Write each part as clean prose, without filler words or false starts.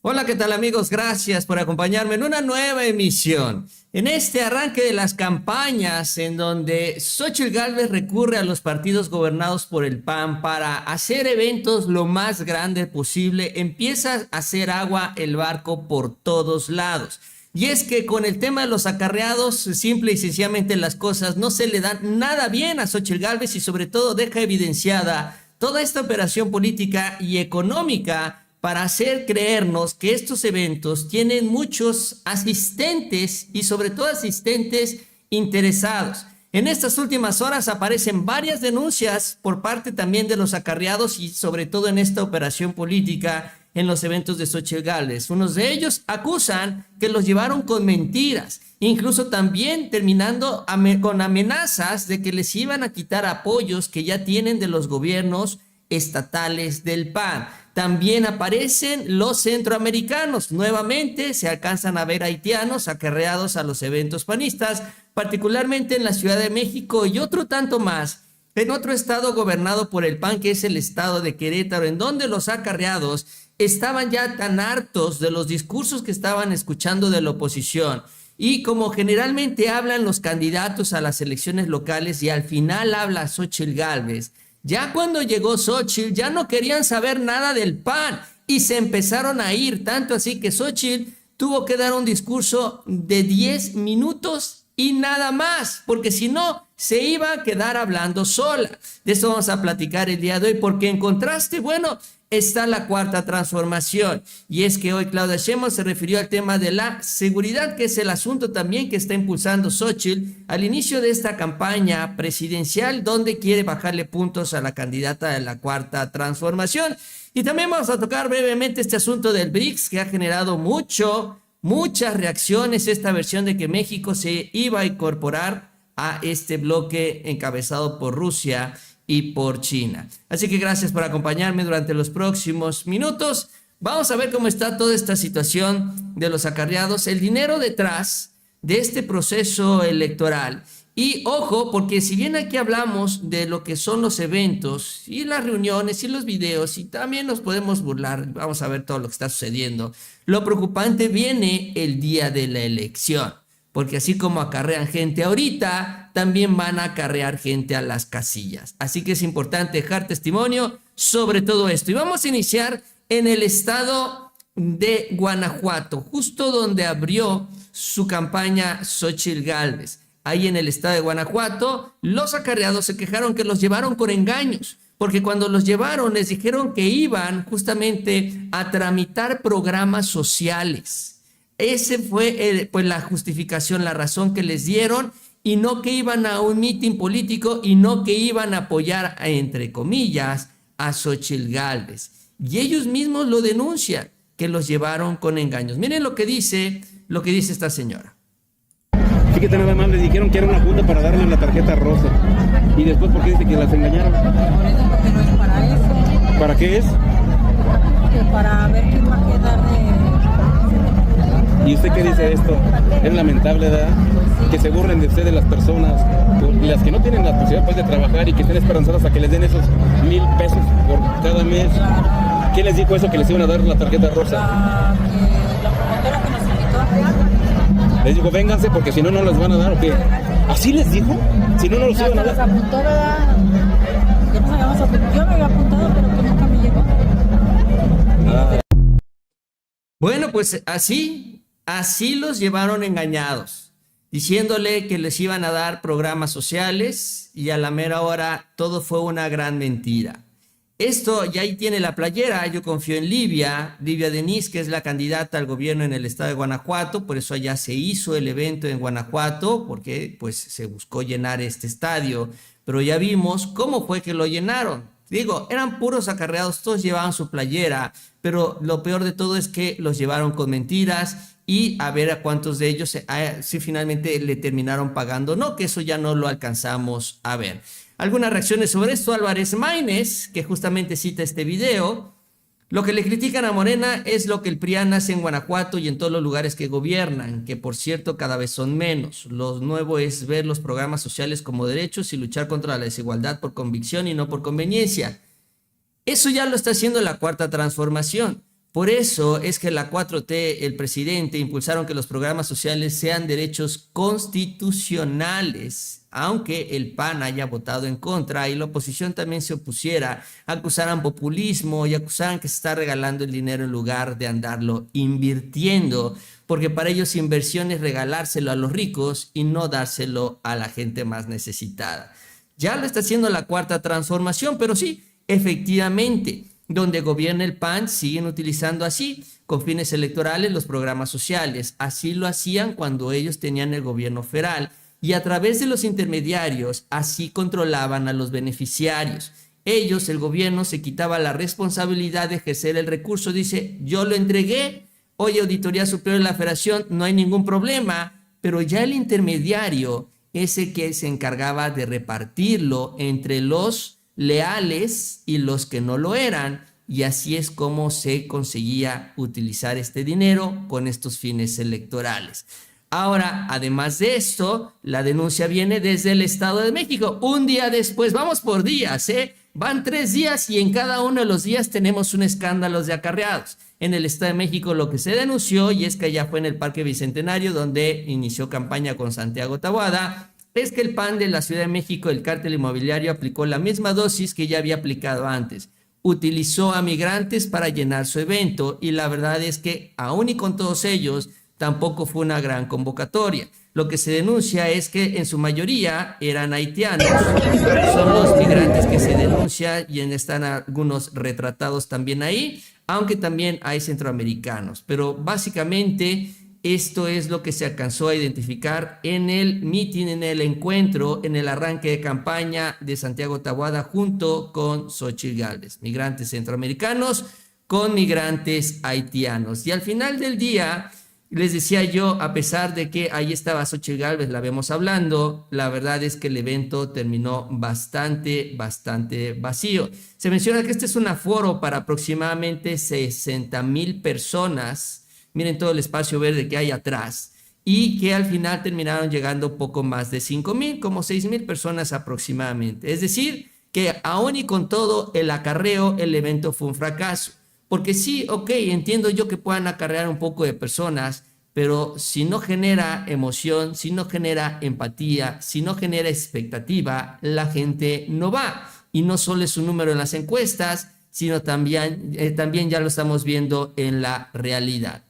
Hola, ¿qué tal amigos? Gracias por acompañarme en una nueva emisión. En este arranque de las campañas en donde Xóchitl Gálvez recurre a los partidos gobernados por el PAN para hacer eventos lo más grande posible, empieza a hacer agua el barco por todos lados. Y es que con el tema de los acarreados, simple y sencillamente las cosas no se le dan nada bien a Xóchitl Gálvez y sobre todo deja evidenciada toda esta operación política y económica para hacer creernos que estos eventos tienen muchos asistentes y sobre todo asistentes interesados. En estas últimas horas aparecen varias denuncias por parte también de los acarreados y sobre todo en esta operación política en los eventos de Xóchitl Gálvez. Unos de ellos acusan que los llevaron con mentiras, incluso también terminando con amenazas de que les iban a quitar apoyos que ya tienen de los gobiernos estatales del PAN. También aparecen los centroamericanos. Nuevamente se alcanzan a ver haitianos acarreados a los eventos panistas, particularmente en la Ciudad de México y otro tanto más en otro estado gobernado por el PAN, que es el estado de Querétaro, en donde los acarreados estaban ya tan hartos de los discursos que estaban escuchando de la oposición. Y como generalmente hablan los candidatos a las elecciones locales y al final habla Xóchitl Gálvez, ya cuando llegó Xóchitl ya no querían saber nada del PAN y se empezaron a ir, tanto así que Xóchitl tuvo que dar un discurso de 10 minutos y nada más, porque si no se iba a quedar hablando sola. De eso vamos a platicar el día de hoy, porque en contraste, bueno, está la cuarta transformación. Y es que hoy Claudia Sheinbaum se refirió al tema de la seguridad, que es el asunto también que está impulsando Xóchitl al inicio de esta campaña presidencial, donde quiere bajarle puntos a la candidata de la cuarta transformación. Y también vamos a tocar brevemente este asunto del BRICS, que ha generado muchas reacciones, esta versión de que México se iba a incorporar a este bloque encabezado por Rusia y por China. Así que gracias por acompañarme durante los próximos minutos. Vamos a ver cómo está toda esta situación de los acarreados, el dinero detrás de este proceso electoral. Y ojo, porque si bien aquí hablamos de lo que son los eventos y las reuniones y los videos y también nos podemos burlar, vamos a ver todo lo que está sucediendo, lo preocupante viene el día de la elección. Porque así como acarrean gente ahorita, también van a acarrear gente a las casillas. Así que es importante dejar testimonio sobre todo esto. Y vamos a iniciar en el estado de Guanajuato, justo donde abrió su campaña Xóchitl Gálvez. Ahí en el estado de Guanajuato, los acarreados se quejaron que los llevaron con engaños, porque cuando los llevaron les dijeron que iban justamente a tramitar programas sociales. Ese fue pues la justificación, la razón que les dieron, y no que iban a un mitin político y no que iban a apoyar, entre comillas, a Xóchitl Gálvez. Y ellos mismos lo denuncian, que los llevaron con engaños. Miren lo que dice esta señora. Fíjate, nada más les dijeron que era una junta para darle la tarjeta rosa. Y después, ¿por qué dice que las engañaron? Por eso, porque no es para eso. ¿Para qué es? Que para ver quién va a quedar de... ¿Y usted qué dice de esto? Es lamentable, ¿verdad? Que se burlen de usted, de las personas, las que no tienen la posibilidad pues, de trabajar y que estén esperanzadas a que les den esos 1,000 pesos por cada mes. ¿Quién les dijo eso, que les iban a dar la tarjeta rosa? La promotora que nos invitó. Les dijo, vénganse porque si no, no les van a dar, ¿o qué? ¿Así les dijo? Si no, no los iban a Hasta dar. nos apuntó, ¿verdad? Ya nos habíamos apuntado. Yo me había apuntado, pero que nunca me llegó. Bueno, pues así los llevaron engañados, diciéndole que les iban a dar programas sociales y a la mera hora todo fue una gran mentira. Esto, ya ahí tiene la playera, yo confío en Livia Denis, que es la candidata al gobierno en el estado de Guanajuato, por eso allá se hizo el evento en Guanajuato, porque pues se buscó llenar este estadio, pero ya vimos cómo fue que lo llenaron. Digo, eran puros acarreados, todos llevaban su playera, pero lo peor de todo es que los llevaron con mentiras y a ver a cuántos de ellos si finalmente le terminaron pagando. No, que eso ya no lo alcanzamos a ver. Algunas reacciones sobre esto. Álvarez Maínez, que justamente cita este video, lo que le critican a Morena es lo que el PRIAN hace en Guanajuato y en todos los lugares que gobiernan, que por cierto cada vez son menos. Lo nuevo es ver los programas sociales como derechos y luchar contra la desigualdad por convicción y no por conveniencia. Eso ya lo está haciendo la cuarta transformación. Por eso es que la 4T, el presidente, impulsaron que los programas sociales sean derechos constitucionales, aunque el PAN haya votado en contra y la oposición también se opusiera, acusaran populismo y acusaran que se está regalando el dinero en lugar de andarlo invirtiendo, porque para ellos inversión es regalárselo a los ricos y no dárselo a la gente más necesitada. Ya lo está haciendo la Cuarta Transformación, pero sí, efectivamente, donde gobierna el PAN siguen utilizando así, con fines electorales, los programas sociales. Así lo hacían cuando ellos tenían el gobierno federal y a través de los intermediarios así controlaban a los beneficiarios. Ellos, el gobierno, se quitaba la responsabilidad de ejercer el recurso. Dice, yo lo entregué, oye, Auditoría Superior de la Federación, no hay ningún problema, pero ya el intermediario, ese que se encargaba de repartirlo entre los leales y los que no lo eran, y así es como se conseguía utilizar este dinero con estos fines electorales. Ahora, además de esto, la denuncia viene desde el Estado de México. Un día después, vamos por días, van 3 días y en cada uno de los días tenemos un escándalo de acarreados. En el Estado de México lo que se denunció, y es que allá fue en el Parque Bicentenario, donde inició campaña con Santiago Taboada, es que el PAN de la Ciudad de México, el cártel inmobiliario, aplicó la misma dosis que ya había aplicado antes. Utilizó a migrantes para llenar su evento y la verdad es que aún y con todos ellos tampoco fue una gran convocatoria. Lo que se denuncia es que en su mayoría eran haitianos. Son los migrantes que se denuncian y están algunos retratados también ahí, aunque también hay centroamericanos. Pero básicamente esto es lo que se alcanzó a identificar en el mitin, en el encuentro, en el arranque de campaña de Santiago Taboada junto con Xóchitl Gálvez. Migrantes centroamericanos con migrantes haitianos. Y al final del día, les decía yo, a pesar de que ahí estaba Xóchitl Gálvez, la vemos hablando, la verdad es que el evento terminó bastante vacío. Se menciona que este es un aforo para aproximadamente 60,000 personas. Miren todo el espacio verde que hay atrás y que al final terminaron llegando poco más de 5,000, como 6,000 personas aproximadamente. Es decir, que aún y con todo el acarreo, el evento fue un fracaso. Porque sí, ok, entiendo yo que puedan acarrear un poco de personas, pero si no genera emoción, si no genera empatía, si no genera expectativa, la gente no va. Y no solo es un número en las encuestas, sino también ya lo estamos viendo en la realidad.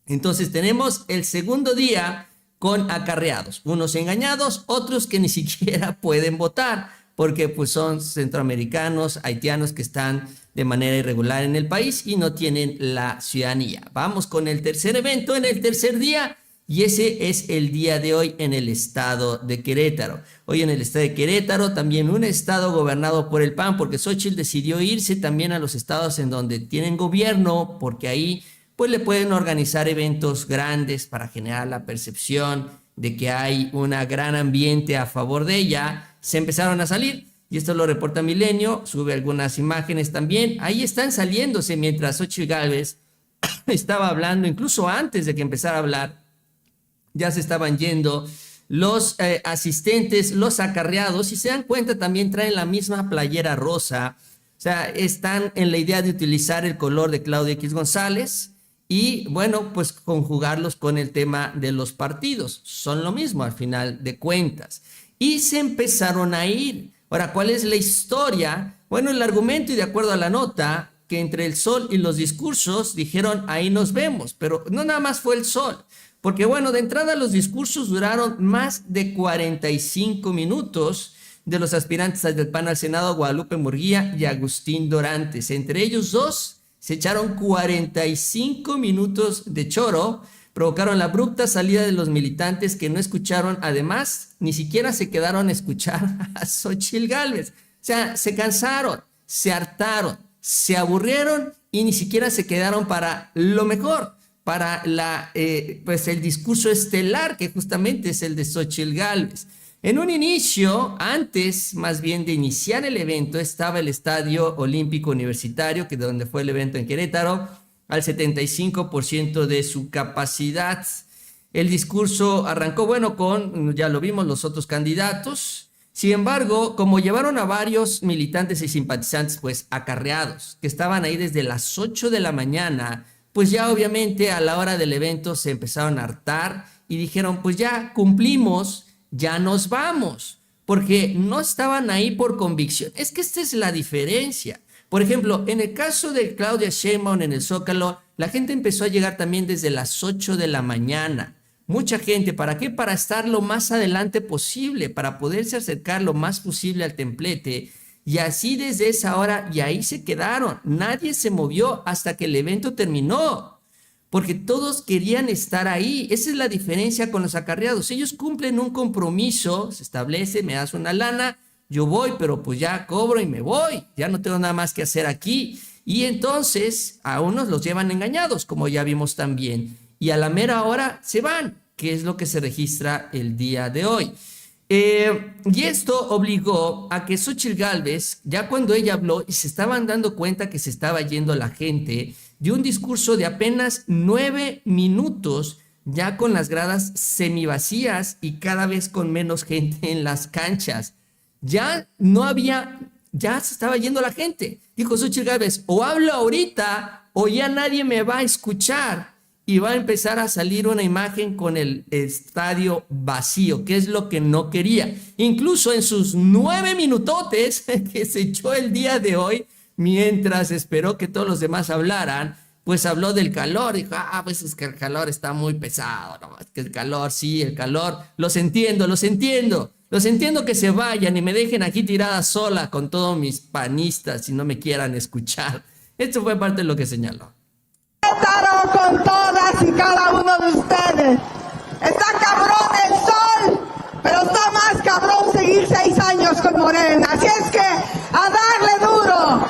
Entonces tenemos el segundo día con acarreados, unos engañados, otros que ni siquiera pueden votar porque pues son centroamericanos, haitianos que están de manera irregular en el país y no tienen la ciudadanía. Vamos con el tercer evento en el tercer día y ese es el día de hoy en el estado de Querétaro. Hoy en el estado de Querétaro, también un estado gobernado por el PAN, porque Xóchitl decidió irse también a los estados en donde tienen gobierno, porque ahí pues le pueden organizar eventos grandes para generar la percepción de que hay un gran ambiente a favor de ella. Se empezaron a salir, y esto lo reporta Milenio, sube algunas imágenes también. Ahí están saliéndose mientras Xóchitl Gálvez estaba hablando, incluso antes de que empezara a hablar, ya se estaban yendo los asistentes, los acarreados, y se dan cuenta también traen la misma playera rosa. O sea, están en la idea de utilizar el color de Claudia X González, y bueno, pues conjugarlos con el tema de los partidos. Son lo mismo al final de cuentas. Y se empezaron a ir. Ahora, ¿cuál es la historia? Bueno, el argumento y de acuerdo a la nota, que entre el sol y los discursos dijeron ahí nos vemos. Pero no nada más fue el sol. Porque bueno, de entrada los discursos duraron más de 45 minutos de los aspirantes del PAN al Senado, Guadalupe Murguía y Agustín Dorantes. Entre ellos dos se echaron 45 minutos de choro, provocaron la abrupta salida de los militantes que no escucharon, además, ni siquiera se quedaron a escuchar a Xóchitl Gálvez. O sea, se cansaron, se hartaron, se aburrieron y ni siquiera se quedaron para lo mejor, para pues el discurso estelar que justamente es el de Xóchitl Gálvez. En un inicio, antes más bien de iniciar el evento, estaba el Estadio Olímpico Universitario, que es donde fue el evento en Querétaro, al 75% de su capacidad. El discurso arrancó, bueno, con, ya lo vimos, los otros candidatos. Sin embargo, como llevaron a varios militantes y simpatizantes pues acarreados, que estaban ahí desde las 8 de la mañana, pues ya obviamente a la hora del evento se empezaron a hartar y dijeron, pues ya cumplimos, ya nos vamos, porque no estaban ahí por convicción. Es que esta es la diferencia. Por ejemplo, en el caso de Claudia Sheinbaum en el Zócalo, la gente empezó a llegar también desde las 8 de la mañana. Mucha gente, ¿para qué? Para estar lo más adelante posible, para poderse acercar lo más posible al templete. Y así desde esa hora, y ahí se quedaron. Nadie se movió hasta que el evento terminó, porque todos querían estar ahí. Esa es la diferencia con los acarreados. Ellos cumplen un compromiso, se establece, me das una lana, yo voy, pero pues ya cobro y me voy. Ya no tengo nada más que hacer aquí. Y entonces a unos los llevan engañados, como ya vimos también. Y a la mera hora se van, que es lo que se registra el día de hoy. Y esto obligó a que Xóchitl Gálvez, ya cuando ella habló y se estaban dando cuenta que se estaba yendo la gente, dio un discurso de apenas 9 minutos, ya con las gradas semivacías y cada vez con menos gente en las canchas. Ya no había, ya se estaba yendo la gente. Dijo Xóchitl Gálvez, o hablo ahorita o ya nadie me va a escuchar. Y va a empezar a salir una imagen con el estadio vacío, que es lo que no quería. Incluso en sus 9 minutotes que se echó el día de hoy, mientras esperó que todos los demás hablaran, pues habló del calor. Dijo, pues es que el calor está muy pesado. No, es que el calor, sí, el calor. Los entiendo. Los entiendo que se vayan y me dejen aquí tirada sola con todos mis panistas y no me quieran escuchar. Esto fue parte de lo que señaló. Con todas y cada uno de ustedes. Está cabrón el sol, pero está más cabrón seguir 6 años con Morena. Así es que a darle duro.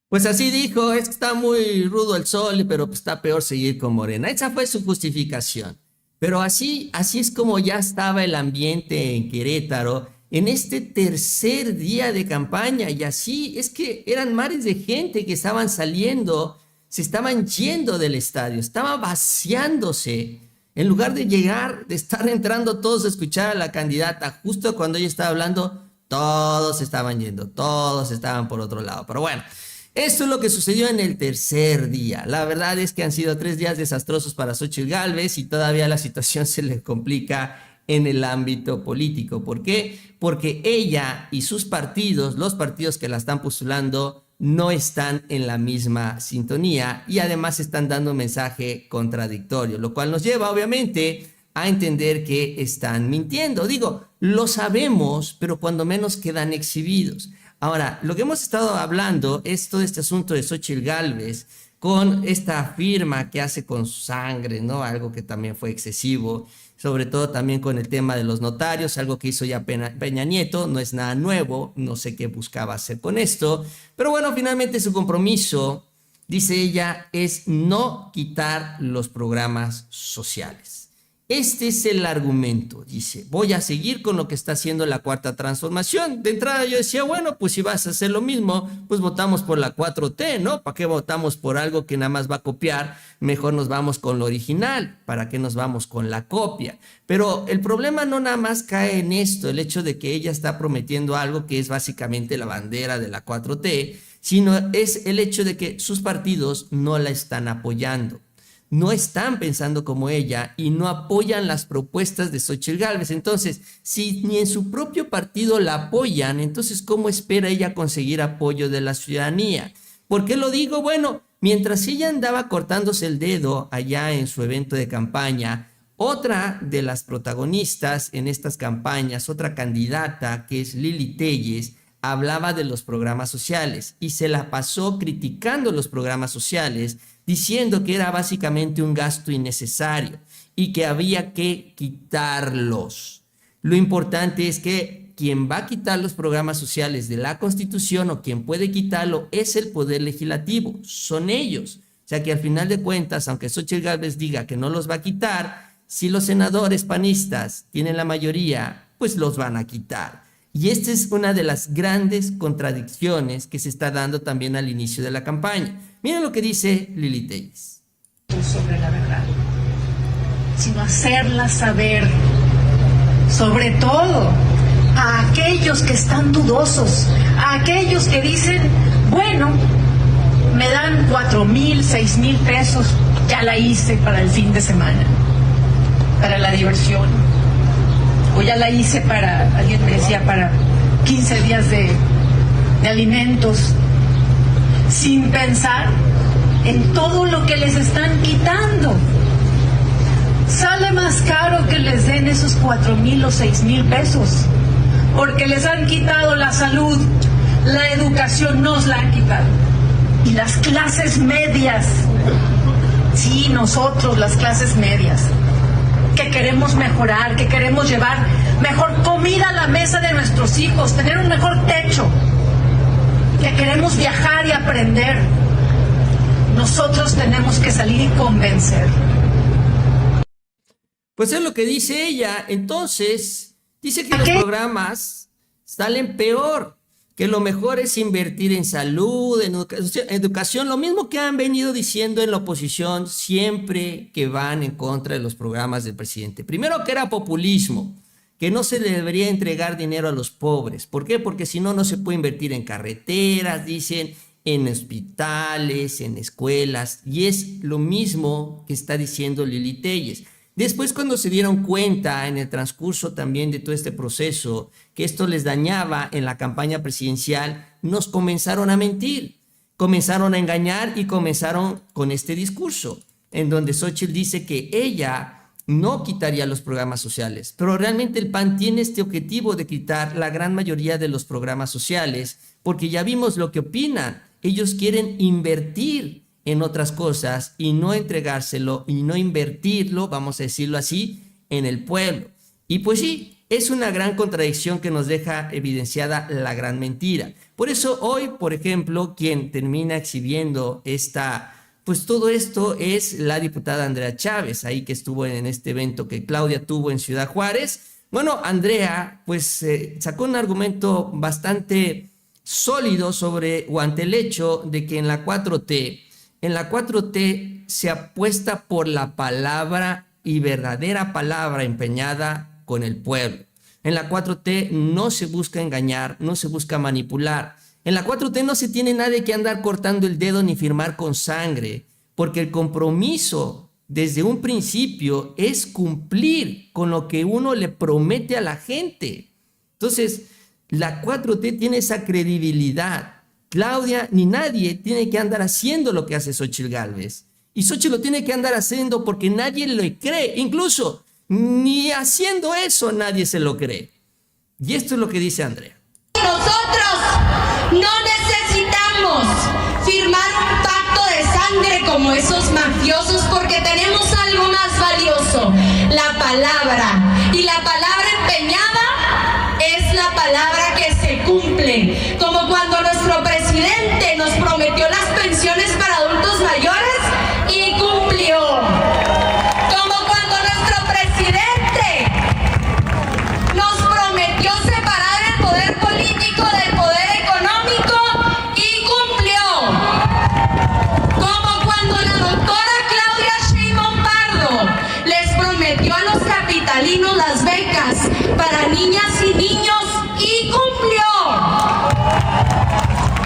Pues así dijo, es que está muy rudo el sol, pero pues está peor seguir con Morena. Esa fue su justificación. Pero así es como ya estaba el ambiente en Querétaro en este tercer día de campaña, y así es que eran mares de gente que estaban saliendo, se estaban yendo del estadio, estaba vaciándose. En lugar de llegar, de estar entrando todos a escuchar a la candidata, justo cuando ella estaba hablando, todos estaban yendo, todos estaban por otro lado. Pero bueno, esto es lo que sucedió en el tercer día. La verdad es que han sido 3 días desastrosos para Xóchitl Gálvez y todavía la situación se le complica en el ámbito político. ¿Por qué? Porque ella y sus partidos, los partidos que la están postulando, no están en la misma sintonía y además están dando un mensaje contradictorio, lo cual nos lleva obviamente a entender que están mintiendo. Digo, lo sabemos, pero cuando menos quedan exhibidos. Ahora, lo que hemos estado hablando es todo este asunto de Xóchitl Gálvez con esta firma que hace con su sangre, ¿no? Algo que también fue excesivo, sobre todo también con el tema de los notarios, algo que hizo ya Peña Nieto, no es nada nuevo, no sé qué buscaba hacer con esto, pero bueno, finalmente su compromiso, dice ella, es no quitar los programas sociales. Este es el argumento, dice, voy a seguir con lo que está haciendo la Cuarta Transformación. De entrada yo decía, bueno, pues si vas a hacer lo mismo, pues votamos por la 4T, ¿no? ¿Para qué votamos por algo que nada más va a copiar? Mejor nos vamos con lo original, ¿para qué nos vamos con la copia? Pero el problema no nada más cae en esto, el hecho de que ella está prometiendo algo que es básicamente la bandera de la 4T, sino es el hecho de que sus partidos no la están apoyando. No están pensando como ella y no apoyan las propuestas de Xóchitl Gálvez. Entonces, si ni en su propio partido la apoyan, entonces ¿cómo espera ella conseguir apoyo de la ciudadanía? ¿Por qué lo digo? Bueno, mientras ella andaba cortándose el dedo allá en su evento de campaña, otra de las protagonistas en estas campañas, otra candidata que es Lili Téllez, hablaba de los programas sociales y se la pasó criticando los programas sociales, diciendo que era básicamente un gasto innecesario y que había que quitarlos. Lo importante es que quien va a quitar los programas sociales de la Constitución o quien puede quitarlo es el Poder Legislativo, son ellos. O sea que al final de cuentas, aunque Xóchitl Gálvez diga que no los va a quitar, si los senadores panistas tienen la mayoría, pues los van a quitar. Y esta es una de las grandes contradicciones que se está dando también al inicio de la campaña. Miren lo que dice Lili Téllez. Sobre la verdad, sino hacerla saber sobre todo a aquellos que están dudosos, a aquellos que dicen, bueno, me dan 4,000, 6,000 pesos, ya la hice para el fin de semana, para la diversión, o ya la hice para, alguien me decía, para 15 días de alimentos, sin pensar en todo lo que les están quitando. Sale más caro que les den esos 4,000 o 6,000 pesos, porque les han quitado la salud, la educación nos la han quitado. Y las clases medias, sí, nosotros las clases medias, que queremos mejorar, que queremos llevar mejor comida a la mesa de nuestros hijos, tener un mejor techo, que queremos viajar y aprender, nosotros tenemos que salir y convencer. Pues es lo que dice ella. Entonces, dice que los programas salen peor, que lo mejor es invertir en salud, en educación, lo mismo que han venido diciendo en la oposición siempre que van en contra de los programas del presidente. Primero, que era populismo, que no se le debería entregar dinero a los pobres. ¿Por qué? Porque si no, no se puede invertir en carreteras, dicen, en hospitales, en escuelas, y es lo mismo que está diciendo Lili Téllez. Después, cuando se dieron cuenta en el transcurso también de todo este proceso que esto les dañaba en la campaña presidencial, nos comenzaron a mentir, comenzaron a engañar y comenzaron con este discurso en donde Xóchitl dice que ella no quitaría los programas sociales, pero realmente el PAN tiene este objetivo de quitar la gran mayoría de los programas sociales porque ya vimos lo que opinan. Ellos quieren invertir en otras cosas y no entregárselo y no invertirlo, vamos a decirlo así, en el pueblo. Y pues sí, es una gran contradicción que nos deja evidenciada la gran mentira. Por eso hoy, por ejemplo, quien termina exhibiendo pues todo esto es la diputada Andrea Chávez, ahí que estuvo en este evento que Claudia tuvo en Ciudad Juárez. Bueno, Andrea pues sacó un argumento bastante sólido sobre o ante el hecho de que en la 4T se apuesta por la palabra y verdadera palabra empeñada con el pueblo. En la 4T no se busca engañar, no se busca manipular. En la 4T no se tiene nadie que andar cortando el dedo ni firmar con sangre, porque el compromiso desde un principio es cumplir con lo que uno le promete a la gente. Entonces, la 4T tiene esa credibilidad. Claudia ni nadie tiene que andar haciendo lo que hace Xóchitl Gálvez. Y Xóchitl lo tiene que andar haciendo porque nadie le cree. Incluso ni haciendo eso nadie se lo cree. Y esto es lo que dice Andrea. Nosotros no necesitamos firmar un pacto de sangre como esos mafiosos porque tenemos algo más valioso, la palabra. Y la palabra empeñada es la palabra que se cumple. Como cuando nuestro presidente nos prometió las pensiones para adultos mayores y cumplió. Como cuando nuestro presidente nos prometió separar el poder político del poder económico y cumplió. Como cuando la doctora Claudia Sheinbaum Pardo les prometió a los capitalinos las becas para niñas y niños y cumplió.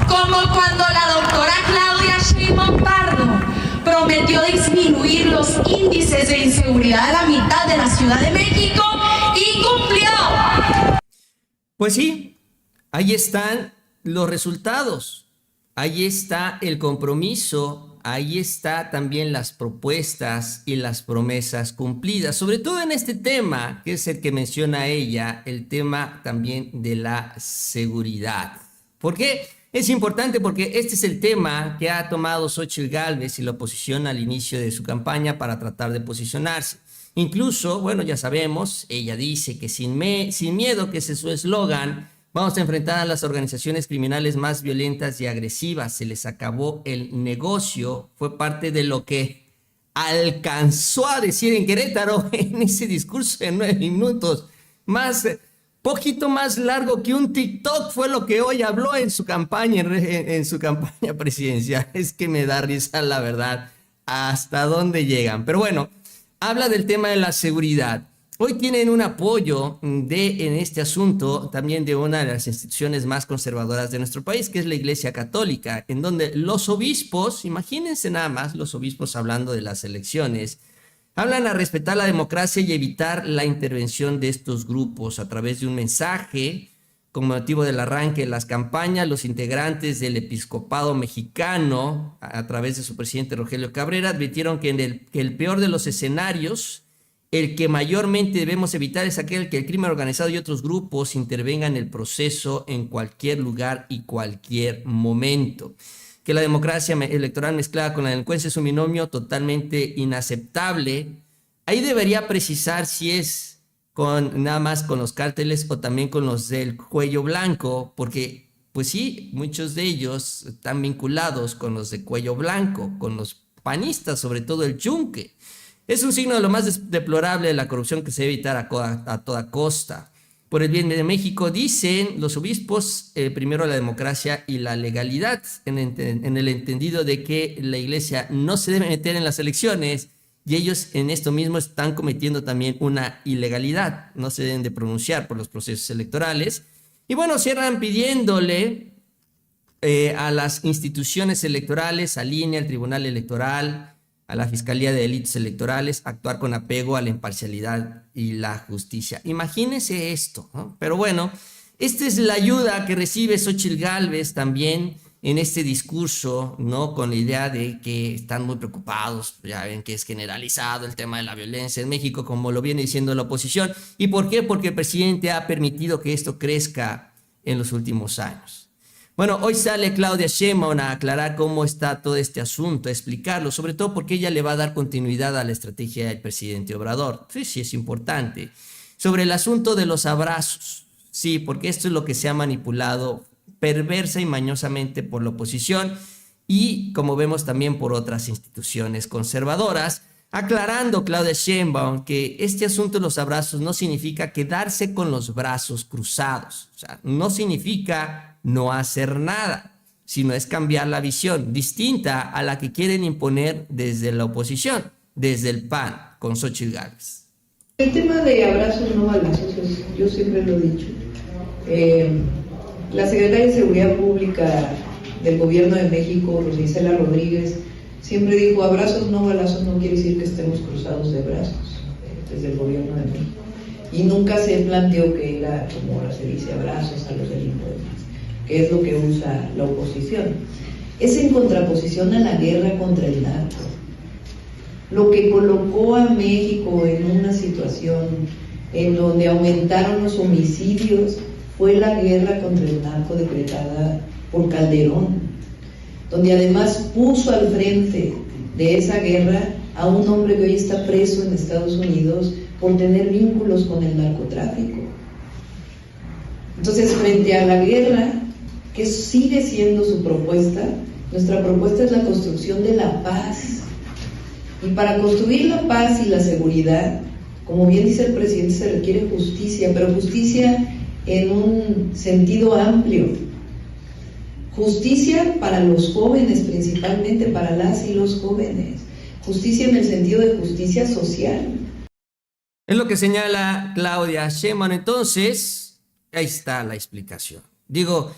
Como cuando la doctora Claudia Sheinbaum Pardo prometió disminuir los índices de inseguridad a la mitad de la Ciudad de México y cumplió. Pues sí, ahí están los resultados, ahí está el compromiso, ahí está también las propuestas y las promesas cumplidas, sobre todo en este tema, que es el que menciona ella, el tema también de la seguridad. ¿Por qué? Es importante porque este es el tema que ha tomado Xóchitl Gálvez y la oposición al inicio de su campaña para tratar de posicionarse. Incluso, bueno, ya sabemos, ella dice que sin miedo, que ese es su eslogan, vamos a enfrentar a las organizaciones criminales más violentas y agresivas. Se les acabó el negocio. Fue parte de lo que alcanzó a decir en Querétaro en ese discurso de 9 minutos. Poquito más largo que un TikTok fue lo que hoy habló en su campaña, en su campaña presidencial. Es que me da risa, la verdad, hasta dónde llegan. Pero bueno, habla del tema de la seguridad. hoy tienen un apoyo en este asunto también de una de las instituciones más conservadoras de nuestro país, que es la Iglesia Católica, en donde los obispos, imagínense nada más, los obispos hablando de las elecciones, hablan a respetar la democracia y evitar la intervención de estos grupos a través de un mensaje. Con motivo del arranque de las campañas, los integrantes del episcopado mexicano, a través de su presidente Rogelio Cabrera, advirtieron que que el peor de los escenarios, el que mayormente debemos evitar, es aquel que el crimen organizado y otros grupos intervengan en el proceso en cualquier lugar y cualquier momento. Que la democracia electoral mezclada con la delincuencia es un binomio totalmente inaceptable. Ahí debería precisar si es nada más con los cárteles o también con los del cuello blanco, porque pues sí, muchos de ellos están vinculados con los de cuello blanco, con los panistas, sobre todo el Yunque. Es un signo de lo más deplorable de la corrupción que se debe evitar a toda costa. Por el bien de México, dicen los obispos, primero la democracia y la legalidad, en el entendido de que la iglesia no se debe meter en las elecciones. Y ellos en esto mismo están cometiendo también una ilegalidad. No se deben de pronunciar por los procesos electorales. Y bueno, cierran pidiéndole a las instituciones electorales, al INE, al Tribunal Electoral, a la Fiscalía de Delitos Electorales, actuar con apego a la imparcialidad y la justicia. Imagínense esto, ¿no? Pero bueno, esta es la ayuda que recibe Xóchitl Gálvez también en este discurso, ¿no? Con la idea de que están muy preocupados, ya ven que es generalizado el tema de la violencia en México, como lo viene diciendo la oposición. ¿Y por qué? Porque el presidente ha permitido que esto crezca en los últimos años. Bueno, hoy sale Claudia Sheinbaum a aclarar cómo está todo este asunto, a explicarlo, sobre todo porque ella le va a dar continuidad a la estrategia del presidente Obrador. Sí, es importante. Sobre el asunto de los abrazos, sí, porque esto es lo que se ha manipulado perversa y mañosamente por la oposición y, como vemos, también por otras instituciones conservadoras, aclarando Claudia Sheinbaum que este asunto de los abrazos no significa quedarse con los brazos cruzados, o sea, no significa no hacer nada, sino es cambiar la visión distinta a la que quieren imponer desde la oposición, desde el PAN, con Xóchitl Gálvez. El tema de abrazos no balazos, yo siempre lo he dicho. La secretaria de Seguridad Pública del Gobierno de México, Rosa Isela Rodríguez, siempre dijo: abrazos no balazos no quiere decir que estemos cruzados de brazos, desde el Gobierno de México. Y nunca se planteó que era, como ahora se dice, abrazos a los delincuentes, que es lo que usa la oposición. Es en contraposición a la guerra contra el narco. Lo que colocó a México en una situación en donde aumentaron los homicidios fue la guerra contra el narco decretada por Calderón, donde además puso al frente de esa guerra a un hombre que hoy está preso en Estados Unidos por tener vínculos con el narcotráfico. Entonces, frente a la guerra, que sigue siendo su propuesta, nuestra propuesta es la construcción de la paz. Y para construir la paz y la seguridad, como bien dice el presidente, se requiere justicia, pero justicia en un sentido amplio. Justicia para los jóvenes, principalmente para las y los jóvenes. Justicia en el sentido de justicia social. Es lo que señala Claudia Sheinbaum. Entonces, ahí está la explicación. Digo,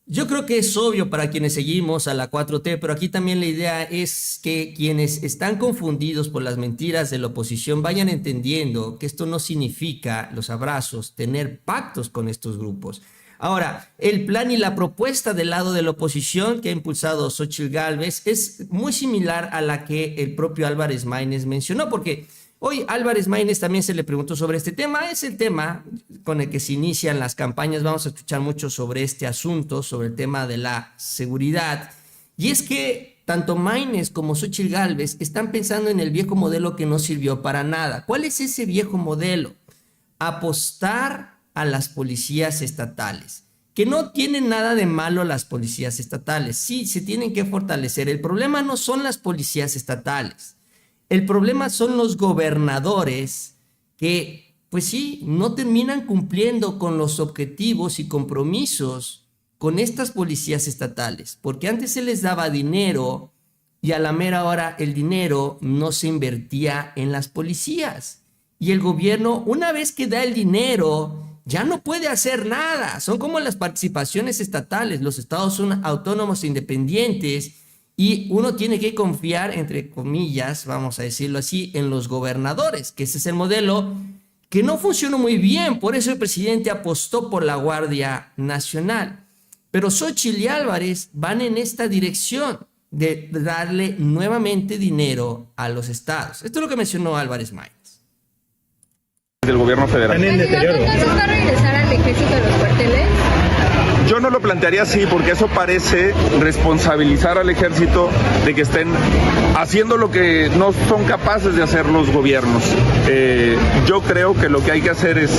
yo creo que es obvio para quienes seguimos a la 4T, pero aquí también la idea es que quienes están confundidos por las mentiras de la oposición vayan entendiendo que esto no significa, los abrazos, tener pactos con estos grupos. Ahora, el plan y la propuesta del lado de la oposición que ha impulsado Xóchitl Gálvez es muy similar a la que el propio Álvarez Maínez mencionó, porque hoy Álvarez Maínez también se le preguntó sobre este tema. Es el tema con el que se inician las campañas. Vamos a escuchar mucho sobre este asunto, sobre el tema de la seguridad. Y es que tanto Maínez como Xóchitl Gálvez están pensando en el viejo modelo que no sirvió para nada. ¿Cuál es ese viejo modelo? Apostar a las policías estatales. Que no tienen nada de malo las policías estatales. Sí, se tienen que fortalecer. El problema no son las policías estatales. El problema son los gobernadores que, pues sí, no terminan cumpliendo con los objetivos y compromisos con estas policías estatales, porque antes se les daba dinero y a la mera hora el dinero no se invertía en las policías. y el gobierno, una vez que da el dinero, ya no puede hacer nada. Son como las participaciones estatales. Los estados son autónomos e independientes y uno tiene que confiar, entre comillas, vamos a decirlo así, en los gobernadores, que ese es el modelo que no funcionó muy bien. Por eso el presidente apostó por la Guardia Nacional. Pero Xóchitl y Álvarez van en esta dirección de darle nuevamente dinero a los estados. Esto es lo que mencionó Álvarez Maínez. Del gobierno federal. ¿Va a regresar al ejército de los cuarteles? Yo no lo plantearía así porque eso parece responsabilizar al ejército de que estén haciendo lo que no son capaces de hacer los gobiernos. Yo creo que lo que hay que hacer es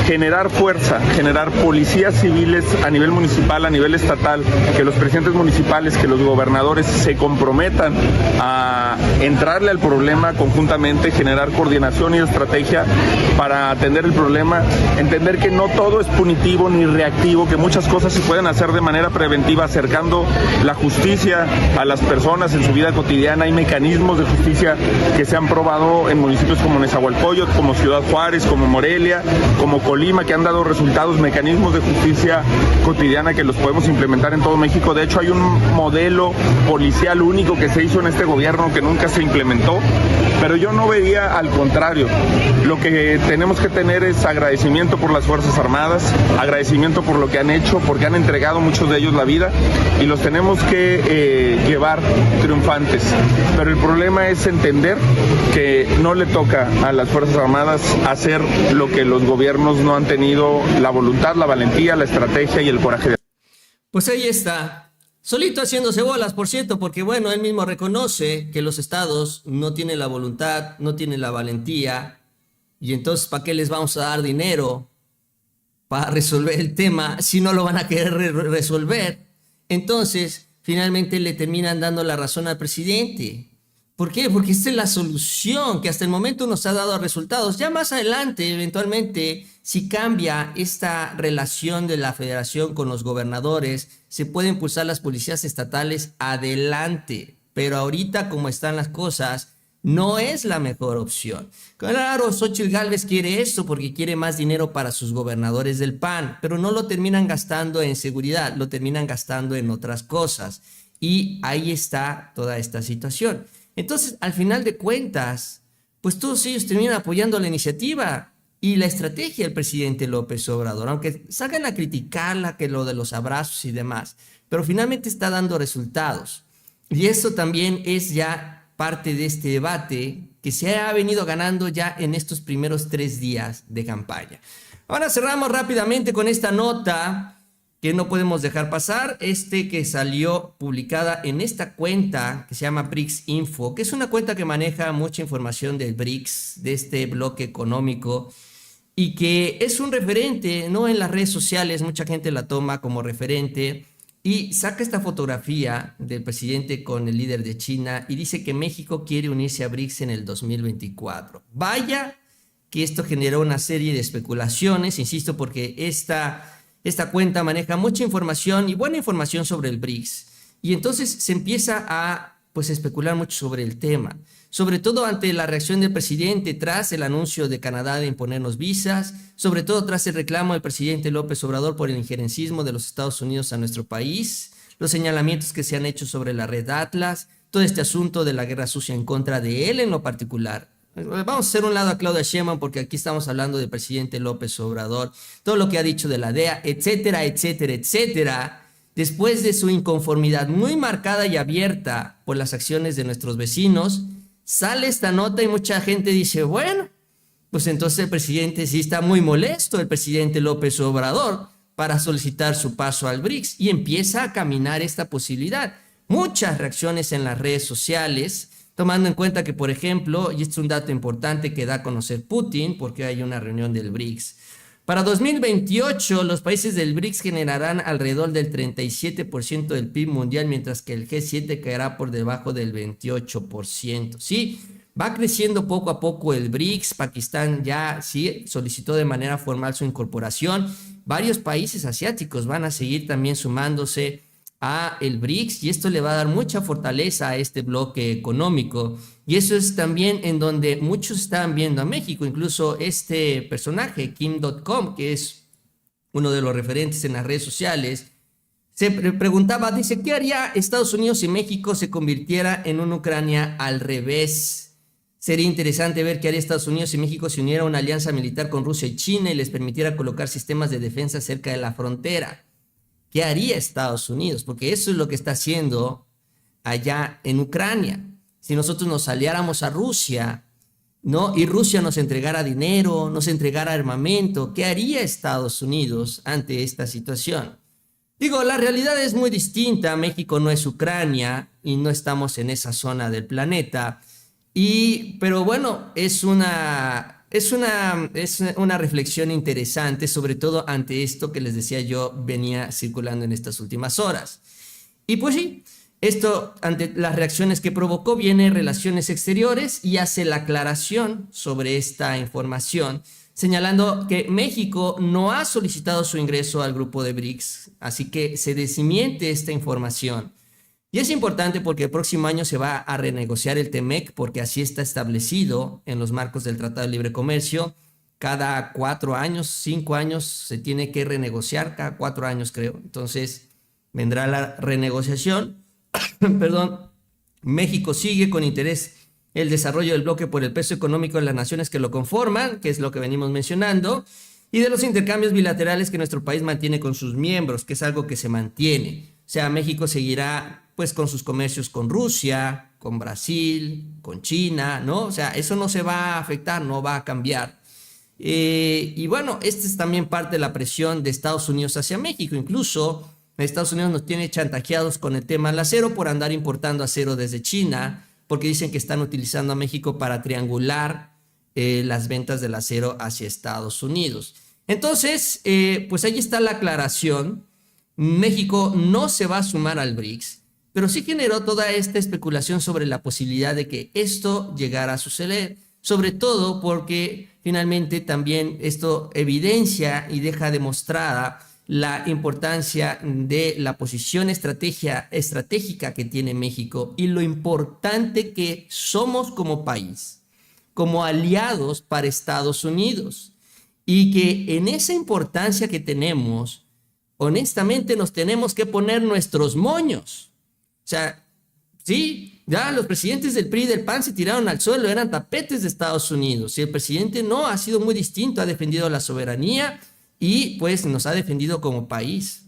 generar fuerza, generar policías civiles a nivel municipal, a nivel estatal, que los presidentes municipales, que los gobernadores se comprometan a entrarle al problema conjuntamente, generar coordinación y estrategia para atender el problema, entender que no todo es punitivo ni reactivo, que muchas cosas se pueden hacer de manera preventiva, acercando la justicia a las personas en su vida cotidiana. Hay mecanismos de justicia que se han probado en municipios como Nezahualcóyotl, como Ciudad Juárez, como Morelia, como Colima, que han dado resultados, mecanismos de justicia cotidiana que los podemos implementar en todo México. De hecho, hay un modelo policial único que se hizo en este gobierno que nunca se implementó, pero yo no veía al contrario. Lo que tenemos que tener es agradecimiento por las Fuerzas Armadas, agradecimiento por lo que han hecho, porque han entregado muchos de ellos la vida y los tenemos que llevar triunfantes. Pero el problema es entender que no le toca a las Fuerzas Armadas hacer lo que los gobiernos no han tenido la voluntad, la valentía, la estrategia y el coraje de... Pues ahí está, solito haciéndose bolas, por cierto, porque bueno, él mismo reconoce que los estados no tienen la voluntad, no tienen la valentía, y entonces ¿para qué les vamos a dar dinero para resolver el tema si no lo van a querer resolver? Entonces, finalmente le terminan dando la razón al presidente. ¿Por qué? Porque esta es la solución que hasta el momento nos ha dado resultados. Ya más adelante, eventualmente, si cambia esta relación de la federación con los gobernadores, se pueden impulsar las policías estatales adelante. Pero ahorita, como están las cosas, no es la mejor opción. Claro, Xóchitl Gálvez quiere esto porque quiere más dinero para sus gobernadores del PAN, pero no lo terminan gastando en seguridad, lo terminan gastando en otras cosas. Y ahí está toda esta situación. Entonces, al final de cuentas, pues todos ellos terminan apoyando la iniciativa y la estrategia del presidente López Obrador, aunque salgan a criticarla, que lo de los abrazos y demás, pero finalmente está dando resultados. Y eso también es ya parte de este debate que se ha venido ganando ya en estos primeros 3 días de campaña. Ahora cerramos rápidamente con esta nota que no podemos dejar pasar, que salió publicada en esta cuenta que se llama BRICS Info, que es una cuenta que maneja mucha información del BRICS, de este bloque económico, y que es un referente, ¿no? En las redes sociales mucha gente la toma como referente y saca esta fotografía del presidente con el líder de China y dice que México quiere unirse a BRICS en el 2024. Vaya que esto generó una serie de especulaciones, insisto, porque esta cuenta maneja mucha información y buena información sobre el BRICS. Y entonces se empieza a especular mucho sobre el tema, sobre todo ante la reacción del presidente tras el anuncio de Canadá de imponernos visas, sobre todo tras el reclamo del presidente López Obrador por el injerencismo de los Estados Unidos a nuestro país, los señalamientos que se han hecho sobre la red Atlas, todo este asunto de la guerra sucia en contra de él en lo particular. Vamos a hacer un lado a Claudia Sheinbaum porque aquí estamos hablando del presidente López Obrador, todo lo que ha dicho de la DEA, etcétera, etcétera, etcétera. Después de su inconformidad muy marcada y abierta por las acciones de nuestros vecinos, sale esta nota y mucha gente dice, bueno, pues entonces el presidente sí está muy molesto, el presidente López Obrador, para solicitar su paso al BRICS, y empieza a caminar esta posibilidad. Muchas reacciones en las redes sociales, tomando en cuenta que, por ejemplo, y este es un dato importante que da a conocer Putin, porque hay una reunión del BRICS, para 2028 los países del BRICS generarán alrededor del 37% del PIB mundial, mientras que el G7 caerá por debajo del 28%. Sí, va creciendo poco a poco el BRICS. Pakistán ya sí solicitó de manera formal su incorporación. Varios países asiáticos van a seguir también sumándose a el BRICS, y esto le va a dar mucha fortaleza a este bloque económico. Y eso es también en donde muchos están viendo a México. Incluso este personaje, Kim.com, que es uno de los referentes en las redes sociales, se preguntaba, dice, ¿qué haría Estados Unidos si México se convirtiera en una Ucrania al revés? Sería interesante ver qué haría Estados Unidos si México se uniera a una alianza militar con Rusia y China y les permitiera colocar sistemas de defensa cerca de la frontera. ¿Qué haría Estados Unidos? Porque eso es lo que está haciendo allá en Ucrania. Si nosotros nos aliáramos a Rusia, ¿no? Y Rusia nos entregara dinero, nos entregara armamento, ¿qué haría Estados Unidos ante esta situación? Digo, la realidad es muy distinta. México no es Ucrania y no estamos en esa zona del planeta. Pero bueno, es una reflexión interesante, sobre todo ante esto que les decía yo venía circulando en estas últimas horas. Y pues sí, esto ante las reacciones que provocó viene Relaciones Exteriores y hace la aclaración sobre esta información, señalando que México no ha solicitado su ingreso al grupo de BRICS, así que se desmiente esta información. Y es importante porque el próximo año se va a renegociar el TEMEC, porque así está establecido en los marcos del Tratado de Libre Comercio. Cada 4 años, 5 años se tiene que renegociar, cada 4 años creo. Entonces vendrá la renegociación. Perdón. México sigue con interés el desarrollo del bloque por el peso económico de las naciones que lo conforman, que es lo que venimos mencionando, y de los intercambios bilaterales que nuestro país mantiene con sus miembros, que es algo que se mantiene. O sea, México seguirá pues con sus comercios con Rusia, con Brasil, con China, ¿no? O sea, eso no se va a afectar, no va a cambiar. Y bueno, esta es también parte de la presión de Estados Unidos hacia México. Incluso Estados Unidos nos tiene chantajeados con el tema del acero por andar importando acero desde China, porque dicen que están utilizando a México para triangular las ventas del acero hacia Estados Unidos. Entonces, pues ahí está la aclaración. México no se va a sumar al BRICS, pero sí generó toda esta especulación sobre la posibilidad de que esto llegara a suceder, sobre todo porque finalmente también esto evidencia y deja demostrada la importancia de la posición estratégica que tiene México y lo importante que somos como país, como aliados para Estados Unidos, y que en esa importancia que tenemos, honestamente nos tenemos que poner nuestros moños. O sea, sí, ya los presidentes del PRI y del PAN se tiraron al suelo, eran tapetes de Estados Unidos. Y el presidente no ha sido muy distinto, ha defendido la soberanía y pues nos ha defendido como país.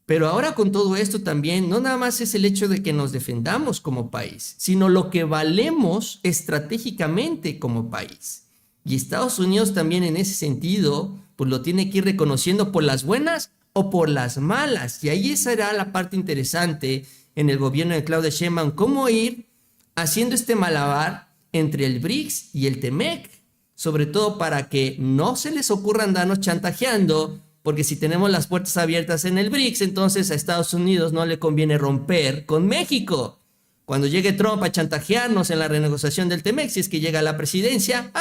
Pero ahora con todo esto también, no nada más es el hecho de que nos defendamos como país, sino lo que valemos estratégicamente como país. Y Estados Unidos también en ese sentido, pues lo tiene que ir reconociendo por las buenas o por las malas. Y ahí será la parte interesante en el gobierno de Claudia Sheinbaum, cómo ir haciendo este malabar entre el BRICS y el TEMEC, sobre todo para que no se les ocurra andarnos chantajeando, porque si tenemos las puertas abiertas en el BRICS, entonces a Estados Unidos no le conviene romper con México. Cuando llegue Trump a chantajearnos en la renegociación del TEMEC, si es que llega a la presidencia,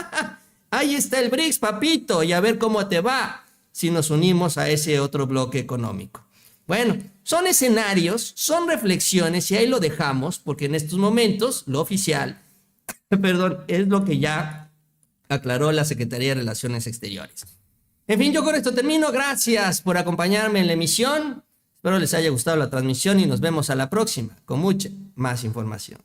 ahí está el BRICS, papito, y a ver cómo te va si nos unimos a ese otro bloque económico. Bueno, son escenarios, son reflexiones y ahí lo dejamos porque en estos momentos lo oficial, es lo que ya aclaró la Secretaría de Relaciones Exteriores. En fin, yo con esto termino. Gracias por acompañarme en la emisión. Espero les haya gustado la transmisión y nos vemos a la próxima con mucha más información.